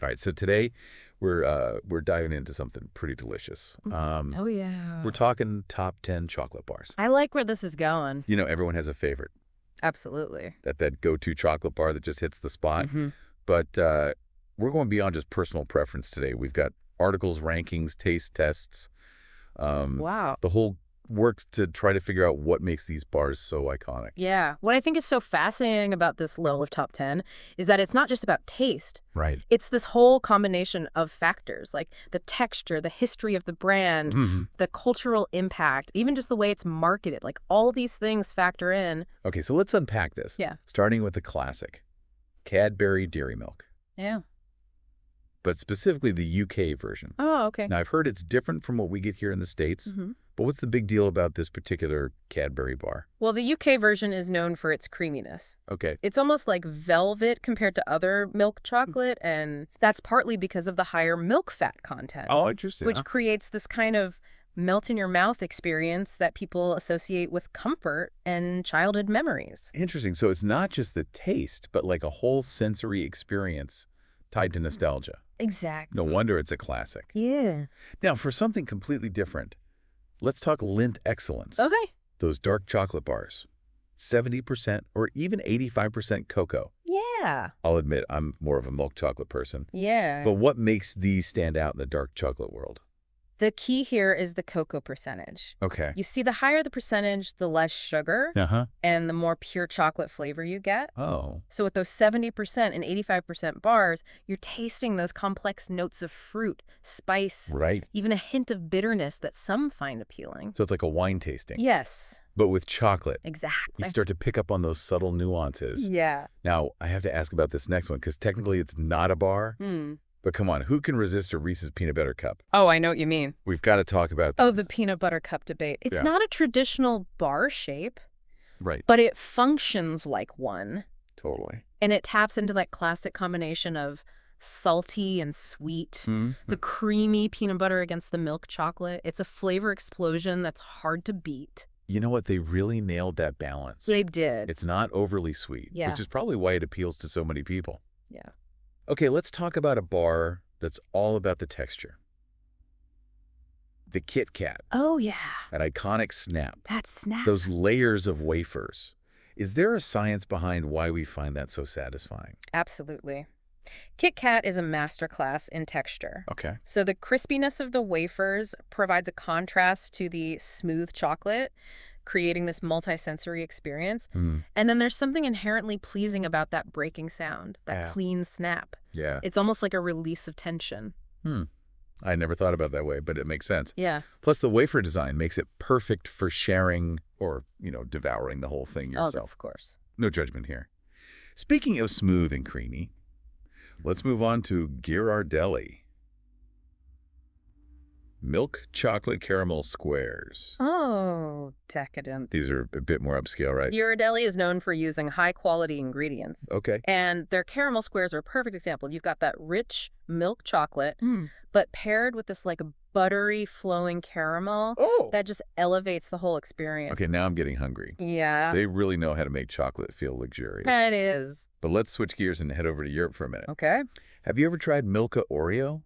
All right, so today we're diving into something pretty delicious. Oh, yeah. We're talking top 10 chocolate bars. I like where this is going. You know, everyone has a favorite, Absolutely. that go-to chocolate bar that just hits the spot. Hmm. But we're going beyond just personal preference today. We've got articles, rankings, taste tests, Wow. the whole works to try to figure out what makes these bars so iconic. Yeah. What I think is so fascinating about this level of top 10 is that it's not just about taste. Right. It's this whole combination of factors like the texture, the history of the brand, the cultural impact, even just the way it's marketed. Like all these things factor in. Okay, so let's unpack this. Yeah. Starting with the classic, Cadbury Dairy Milk, Yeah. but specifically the UK version. Oh, okay. Now, I've heard it's different from what we get here in the States, Hmm. but what's the big deal about this particular Cadbury bar? Well, the UK version is known for its creaminess. Okay. It's almost like velvet compared to other milk chocolate, and that's partly because of the higher milk fat content, Oh, interesting. which creates this kind of melt-in-your-mouth experience that people associate with comfort and childhood memories. Interesting. So it's not just the taste, but like a whole sensory experience tied to nostalgia. Exactly. No wonder it's a classic. Yeah. Now, for something completely different, let's talk Lindt Excellence. Okay. Those dark chocolate bars, 70% or even 85% cocoa. Yeah. I'll admit I'm more of a milk chocolate person. Yeah. But what makes these stand out in the dark chocolate world? The key here is the cocoa percentage. Okay. You see, the higher the percentage, the less sugar Uh-huh. and the more pure chocolate flavor you get. Oh. So with those 70% and 85% bars, you're tasting those complex notes of fruit, spice, Right. even a hint of bitterness that some find appealing. So it's like a wine tasting. Yes, But with chocolate, you exactly. start to pick up on those subtle nuances. Yeah. Now, I have to ask about this next one because technically it's not a bar. Hmm. But come on, who can resist a Reese's Peanut Butter Cup? Oh, I know what you mean. We've got to talk about Oh, this. the peanut butter cup debate. It's Yeah. not a traditional bar shape, Right. but it functions like one. Totally. And it taps into that classic combination of salty and sweet. The creamy peanut butter against the milk chocolate. It's a flavor explosion that's hard to beat. You know what? They really nailed that balance. They did. It's not overly sweet, Yeah. which is probably why it appeals to so many people. Yeah. Okay, let's talk about a bar that's all about the texture. The Kit Kat, Oh, yeah. that iconic snap. That snap. Those layers of wafers. Is there a science behind why we find that so satisfying? Absolutely. Kit Kat is a masterclass in texture. Okay. So the crispiness of the wafers provides a contrast to the smooth chocolate, creating this multisensory experience. And then there's something inherently pleasing about that breaking sound, that Yeah. clean snap. Yeah. It's almost like a release of tension. I never thought about it that way, but it makes sense. Yeah. Plus, the wafer design makes it perfect for sharing or, devouring the whole thing Oh, yourself. of course. No judgment here. Speaking of smooth and creamy, let's move on to Ghirardelli. Milk chocolate caramel squares. Oh, decadent. These are a bit more upscale, right? Ghirardelli is known for using high-quality ingredients. Okay. And their caramel squares are a perfect example. You've got that rich milk chocolate, but paired with this like buttery flowing caramel Oh! that just elevates the whole experience. Okay, now I'm getting hungry. Yeah, They really know how to make chocolate feel luxurious. it is. But let's switch gears and head over to Europe for a minute. Okay. Have you ever tried Milka Oreo?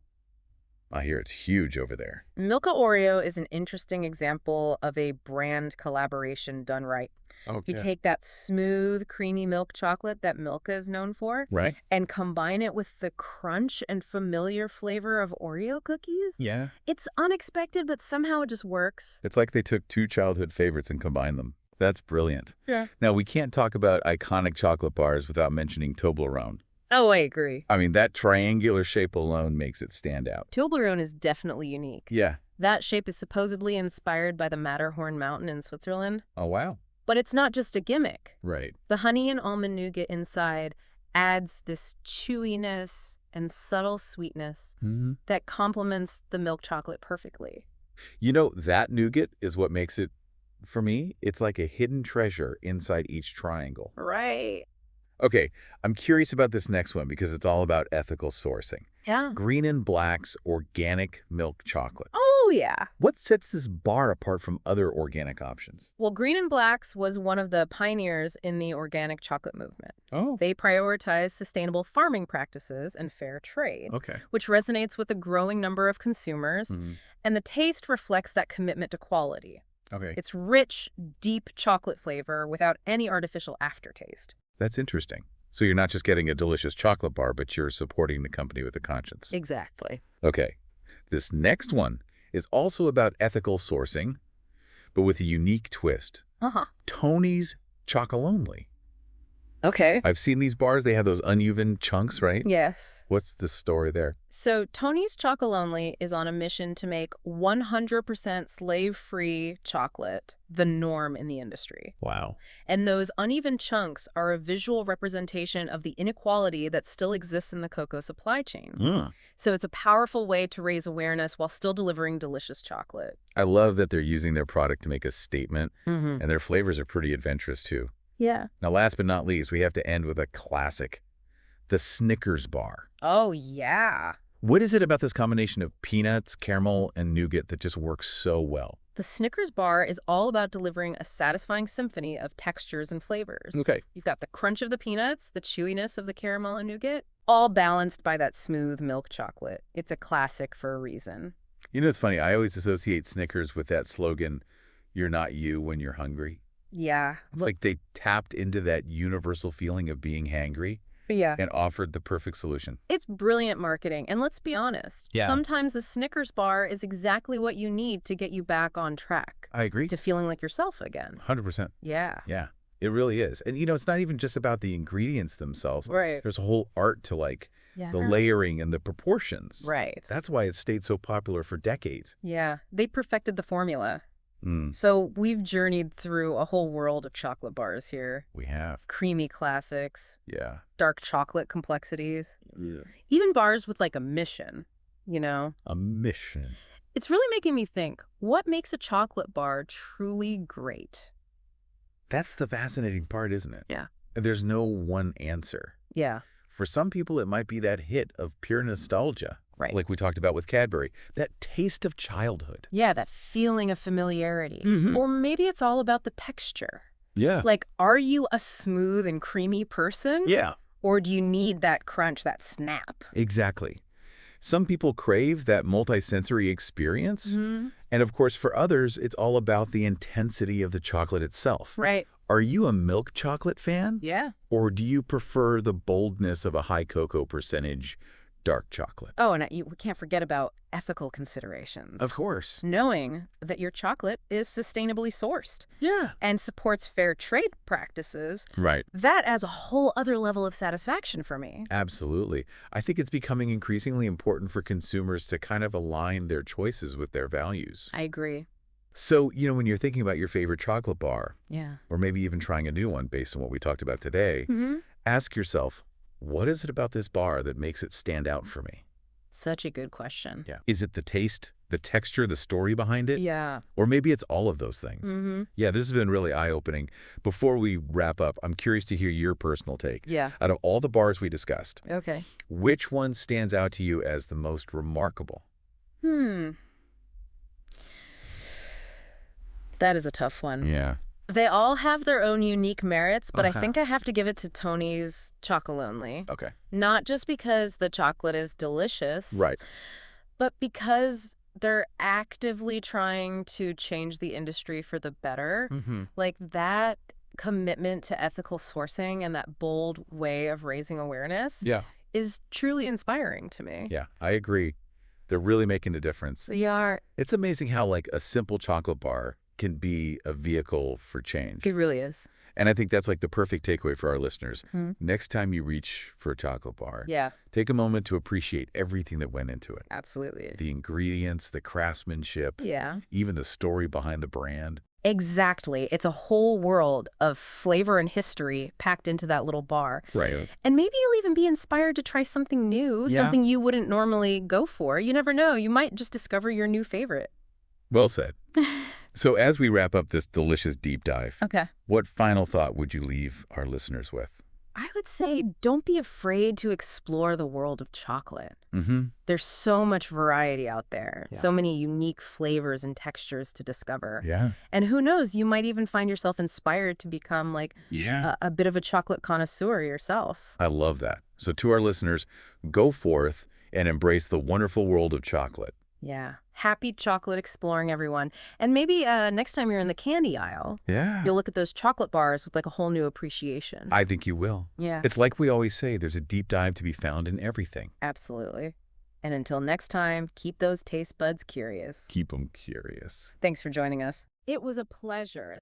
I hear it's huge over there. Milka Oreo is an interesting example of a brand collaboration done right. Okay. You take that smooth, creamy milk chocolate that Milka is known for Right? and combine it with the crunch and familiar flavor of Oreo cookies. Yeah. It's unexpected, but somehow it just works. It's like they took two childhood favorites and combined them. That's brilliant. Yeah. Now, we can't talk about iconic chocolate bars without mentioning Toblerone. Oh, I agree. I mean, that triangular shape alone makes it stand out. Toblerone is definitely unique. Yeah. That shape is supposedly inspired by the Matterhorn mountain in Switzerland. Oh, wow. But it's not just a gimmick. Right. The honey and almond nougat inside adds this chewiness and subtle sweetness that complements the milk chocolate perfectly. You know, that nougat is what makes it, for me, it's like a hidden treasure inside each triangle. Right. Okay, I'm curious about this next one because it's all about ethical sourcing. Yeah. Green and Black's organic milk chocolate. Oh, Oh, yeah. What sets this bar apart from other organic options? Well, Green and Black's was one of the pioneers in the organic chocolate movement. Oh, They prioritize sustainable farming practices and fair trade, okay. which resonates with a growing number of consumers, Mhm. and the taste reflects that commitment to quality. Okay. It's rich, deep chocolate flavor without any artificial aftertaste. That's interesting. So you're not just getting a delicious chocolate bar, but you're supporting the company with a conscience. Exactly. Okay. This next one is also about ethical sourcing, but with a unique twist. Uh-huh. Tony's Chocolonely. Okay. I've seen these bars. They have those uneven chunks, right? Yes. What's the story there? So Tony's Chocolonely is on a mission to make 100% slave-free chocolate the norm in the industry. Wow. And those uneven chunks are a visual representation of the inequality that still exists in the cocoa supply chain. So it's a powerful way to raise awareness while still delivering delicious chocolate. I love that they're using their product to make a statement, Mm-hmm. and their flavors are pretty adventurous, too. Yeah. Now, last but not least, we have to end with a classic, the Snickers bar. Oh, yeah. What is it about this combination of peanuts, caramel, and nougat that just works so well? The Snickers bar is all about delivering a satisfying symphony of textures and flavors. Okay. You've got the crunch of the peanuts, the chewiness of the caramel and nougat, all balanced by that smooth milk chocolate. It's a classic for a reason. You know, it's funny. I always associate Snickers with that slogan, "You're not you when you're hungry." Yeah. It's like they tapped into that universal feeling of being hangry Yeah. and offered the perfect solution. It's brilliant marketing. And let's be honest, Yeah. sometimes a Snickers bar is exactly what you need to get you back on track, I agree. to feeling like yourself again. 100%. Yeah. Yeah, it really is. And, you know, it's not even just about the ingredients themselves. Right. There's a whole art to, like, Yeah. the layering and the proportions. Right. That's why it stayed so popular for decades. Yeah. They perfected the formula. Mm, So we've journeyed through a whole world of chocolate bars here. we have. Creamy classics, Yeah. dark chocolate complexities, even bars with like a mission, you know? A mission. It's really making me think, what makes a chocolate bar truly great? That's the fascinating part, isn't it? Yeah. There's no one answer. Yeah, For some people, it might be that hit of pure nostalgia, right. like we talked about with Cadbury, that taste of childhood. Yeah, that feeling of familiarity. Mhm. Or maybe it's all about the texture. Yeah. Like, are you a smooth and creamy person? Yeah, Or do you need that crunch, that snap? exactly. Some people crave that multisensory experience. Mm-hmm. And of course, for others, it's all about the intensity of the chocolate itself. Right. Are you a milk chocolate fan? Yeah. Or do you prefer the boldness of a high cocoa percentage dark chocolate? Oh, and we can't forget about ethical considerations. Of course. Knowing that your chocolate is sustainably sourced Yeah. and supports fair trade practices, Right. that adds a whole other level of satisfaction for me. Absolutely. I think it's becoming increasingly important for consumers to kind of align their choices with their values. I agree. So, you know, when you're thinking about your favorite chocolate bar, Yeah. or maybe even trying a new one based on what we talked about today, Mm-hmm. ask yourself, what is it about this bar that makes it stand out for me? Such a good question. Yeah. Is it the taste, the texture, the story behind it? Yeah. Or maybe it's all of those things. Mm-hmm. Yeah, this has been really eye-opening. Before we wrap up, I'm curious to hear your personal take. Yeah. Out of all the bars we discussed, Okay. which one stands out to you as the most remarkable? That is a tough one. Yeah. They all have their own unique merits, but I Uh-huh. think I have to give it to Tony's Chocolonely. Okay. Not just because the chocolate is delicious, Right. but because they're actively trying to change the industry for the better. Mm-hmm. Like that commitment to ethical sourcing and that bold way of raising awareness Yeah. is truly inspiring to me. Yeah, I agree. They're really making a difference. They are. It's amazing how, like, a simple chocolate bar can be a vehicle for change. It really is. And I think that's, like, the perfect takeaway for our listeners. Mhm. Next time you reach for a chocolate bar, Yeah, take a moment to appreciate everything that went into it. absolutely. The ingredients, the craftsmanship, Yeah. even the story behind the brand. Exactly. It's a whole world of flavor and history packed into that little bar. Right. And maybe you'll even be inspired to try something new, Yeah. something you wouldn't normally go for. You never know. You might just discover your new favorite. Well said. So as we wrap up this delicious deep dive, Okay. what final thought would you leave our listeners with? I would say don't be afraid to explore the world of chocolate. Mm-hmm. There's so much variety out there, Yeah. so many unique flavors and textures to discover. Yeah. And who knows, you might even find yourself inspired to become like Yeah. a bit of a chocolate connoisseur yourself. I love that. So to our listeners, go forth and embrace the wonderful world of chocolate. Yeah. Happy chocolate exploring, everyone. And maybe next time you're in the candy aisle, Yeah. you'll look at those chocolate bars with like a whole new appreciation. I think you will. Yeah, It's like we always say, there's a deep dive to be found in everything. absolutely. And until next time, keep those taste buds curious. Keep them curious. Thanks for joining us. It was a pleasure.